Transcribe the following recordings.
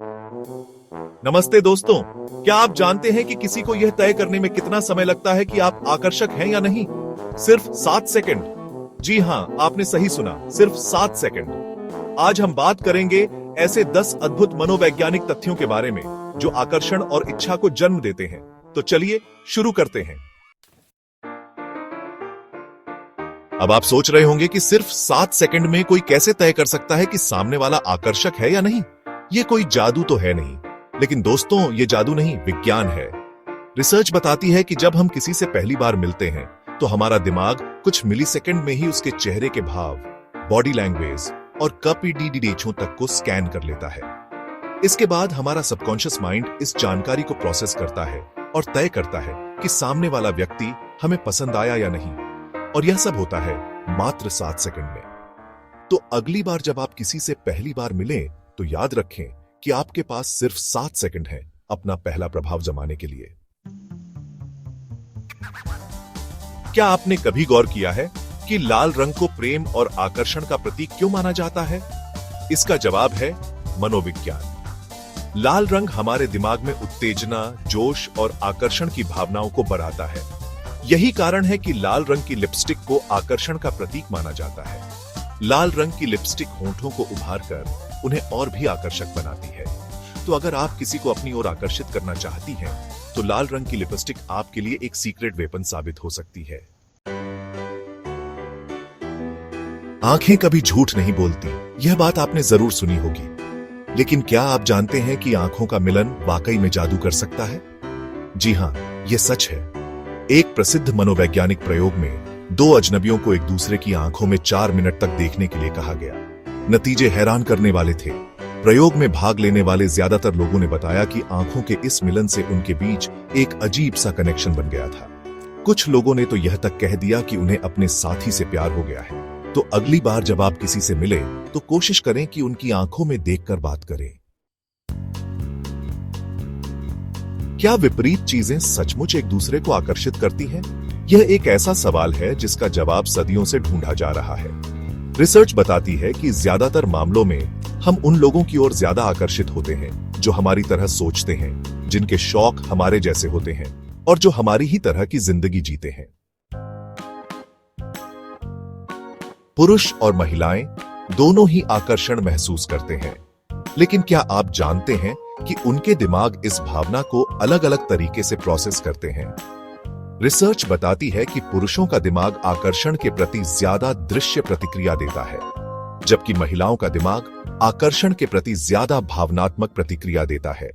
नमस्ते दोस्तों, क्या आप जानते हैं कि किसी को यह तय करने में कितना समय लगता है कि आप आकर्षक हैं या नहीं? सिर्फ 7 सेकंड। जी हां, आपने सही सुना, सिर्फ 7 सेकंड। आज हम बात करेंगे ऐसे 10 अद्भुत मनोवैज्ञानिक तथ्यों के बारे में जो आकर्षण और इच्छा को जन्म देते हैं। तो चलिए शुरू करते हैं। अब आप सोच रहे होंगे कि सिर्फ 7 सेकंड में कोई कैसे तय कर सकता है कि सामने वाला आकर्षक है या नहीं? ये कोई जादू तो है नहीं, लेकिन दोस्तों ये जादू नहीं, विज्ञान है। रिसर्च बताती है कि जब हम किसी से पहली बार मिलते हैं तो हमारा दिमाग कुछ मिलीसेकंड में ही उसके चेहरे के भाव, बॉडी लैंग्वेज और कपीडीडीडेचों तक को स्कैन कर लेता है। इसके बाद हमारा सबकॉन्शियस माइंड इस जानकारी को प्रोसेस करता है और तय करता है कि सामने वाला व्यक्ति हमें पसंद आया या नहीं। और यह सब होता है मात्र 7 सेकंड में। तो अगली बार जब आप किसी से पहली बार मिलें तो याद रखें कि आपके पास सिर्फ 7 सेकंड है अपना पहला प्रभाव जमाने के लिए। क्या आपने कभी गौर किया है कि लाल रंग को प्रेम और आकर्षण का प्रतीक क्यों माना जाता है? इसका जवाब है मनोविज्ञान। लाल रंग हमारे दिमाग में उत्तेजना, जोश और आकर्षण की भावनाओं को बढ़ाता है। यही कारण है कि लाल रंग की लिपस्टिक को आकर्षण का प्रतीक माना जाता है। लाल रंग की लिपस्टिक होंठों को उभारकर उन्हें और भी आकर्षक बनाती है। तो अगर आप किसी को अपनी ओर आकर्षित करना चाहती हैं, तो लाल रंग की लिपस्टिक आपके लिए एक सीक्रेट वेपन साबित हो सकती है। आंखें कभी झूठ नहीं बोलती, यह बात आपने जरूर सुनी होगी। लेकिन क्या आप जानते हैं कि आंखों का मिलन वाकई में जादू कर सकता है? जी हां, यह सच है। एक प्रसिद्ध मनोवैज्ञानिक प्रयोग में 2 अजनबियों को एक दूसरे की आंखों में 4 मिनट तक देखने के लिए कहा गया। नतीजे हैरान करने वाले थे। प्रयोग में भाग लेने वाले ज्यादातर लोगों ने बताया कि आंखों के इस मिलन से उनके बीच एक अजीब सा कनेक्शन बन गया था। कुछ लोगों ने तो यह तक कह दिया कि उन्हें अपने साथी से प्यार हो गया है। तो अगली बार जब आप किसी से मिले तो कोशिश करें कि उनकी आंखों में देखकर बात करें। क्या विपरीत चीजें सचमुच एक दूसरे को आकर्षित करती हैं? यह एक ऐसा सवाल है जिसका जवाब सदियों से ढूंढा जा रहा है। रिसर्च बताती है कि ज्यादातर मामलों में हम उन लोगों की ओर ज्यादा आकर्षित होते हैं जो हमारी तरह सोचते हैं, जिनके शौक हमारे जैसे होते हैं और जो हमारी ही तरह की जिंदगी जीते हैं। पुरुष और महिलाएं दोनों ही आकर्षण महसूस करते हैं, लेकिन क्या आप जानते हैं कि उनके दिमाग इस भावना को अलग अलग तरीके से प्रोसेस करते हैं? रिसर्च बताती है कि पुरुषों का दिमाग आकर्षण के प्रति ज्यादा दृश्य प्रतिक्रिया देता है, जबकि महिलाओं का दिमाग आकर्षण के प्रति ज्यादा भावनात्मक प्रतिक्रिया देता है।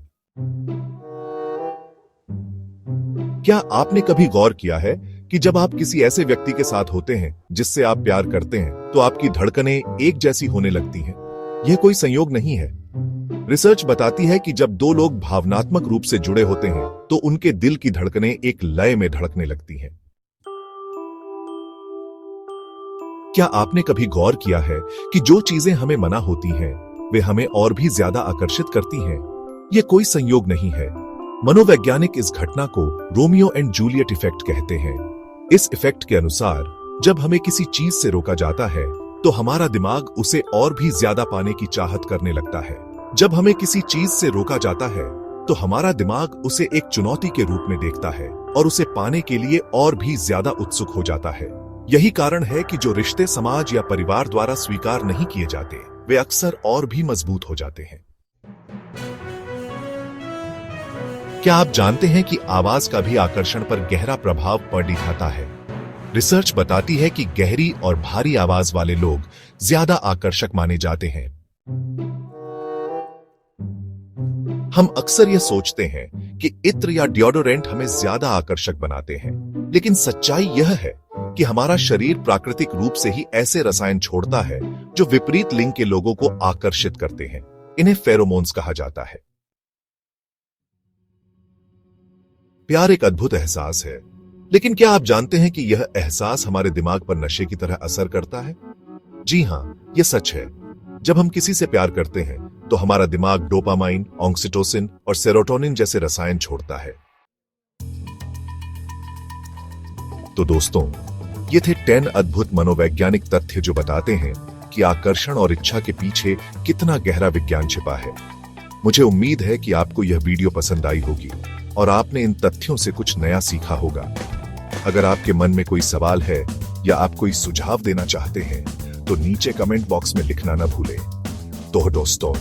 क्या आपने कभी गौर किया है कि जब आप किसी ऐसे व्यक्ति के साथ होते हैं जिससे आप प्यार करते हैं, तो आपकी धड़कनें एक जैसी होने लगती हैं? यह कोई संयोग नहीं है। रिसर्च बताती है कि जब 2 लोग भावनात्मक रूप से जुड़े होते हैं तो उनके दिल की धड़कनें एक लय में धड़कने लगती हैं। क्या आपने कभी गौर किया है कि जो चीजें हमें मना होती हैं, वे हमें और भी ज्यादा आकर्षित करती हैं? यह कोई संयोग नहीं है। मनोवैज्ञानिक इस घटना को रोमियो एंड जूलियट इफेक्ट कहते हैं। इस इफेक्ट के अनुसार जब हमें किसी चीज से रोका जाता है तो हमारा दिमाग उसे और भी ज्यादा पाने की चाहत करने लगता है। जब हमें किसी चीज से रोका जाता है तो हमारा दिमाग उसे एक चुनौती के रूप में देखता है और उसे पाने के लिए और भी ज्यादा उत्सुक हो जाता है। यही कारण है कि जो रिश्ते समाज या परिवार द्वारा स्वीकार नहीं किए जाते, वे अक्सर और भी मजबूत हो जाते हैं। क्या आप जानते हैं कि आवाज का भी आकर्षण पर गहरा प्रभाव दिखाता है? रिसर्च बताती है कि गहरी और भारी आवाज वाले लोग ज्यादा आकर्षक माने जाते हैं। हम अक्सर यह सोचते हैं कि इत्र या डिओडोरेंट हमें ज्यादा आकर्षक बनाते हैं, लेकिन सच्चाई यह है कि हमारा शरीर प्राकृतिक रूप से ही ऐसे रसायन छोड़ता है जो विपरीत लिंग के लोगों को आकर्षित करते हैं। इन्हें फेरोमोन्स कहा जाता है। प्यार एक अद्भुत एहसास है, लेकिन क्या आप जानते हैं कि यह एहसास हमारे दिमाग पर नशे की तरह असर करता है? जी हां, यह सच है। जब हम किसी से प्यार करते हैं तो हमारा दिमाग डोपामाइन, ऑक्सीटोसिन और सेरोटोनिन जैसे रसायन छोड़ता है। तो दोस्तों, ये थे 10 अद्भुत मनोवैज्ञानिक तथ्य जो बताते हैं कि आकर्षण और इच्छा के पीछे कितना गहरा विज्ञान छिपा है। मुझे उम्मीद है कि आपको यह वीडियो पसंद आई होगी और आपने इन तथ्यों से कुछ नया सीखा होगा। अगर आपके मन में कोई सवाल है या आप कोई सुझाव देना चाहते हैं तो नीचे कमेंट बॉक्स में लिखना न भूलें। तो दोस्तों,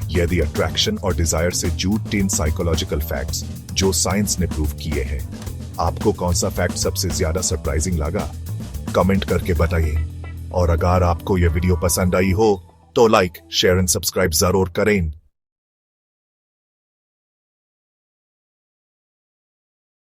यदि अट्रैक्शन और डिजायर से जुड़े 10 साइकोलॉजिकल फैक्ट्स जो साइंस ने प्रूव किए हैं, आपको कौन सा फैक्ट सबसे ज्यादा सरप्राइजिंग लगा? कमेंट करके बताइए। और अगर आपको यह वीडियो पसंद आई हो तो लाइक, शेयर एंड सब्सक्राइब जरूर करें।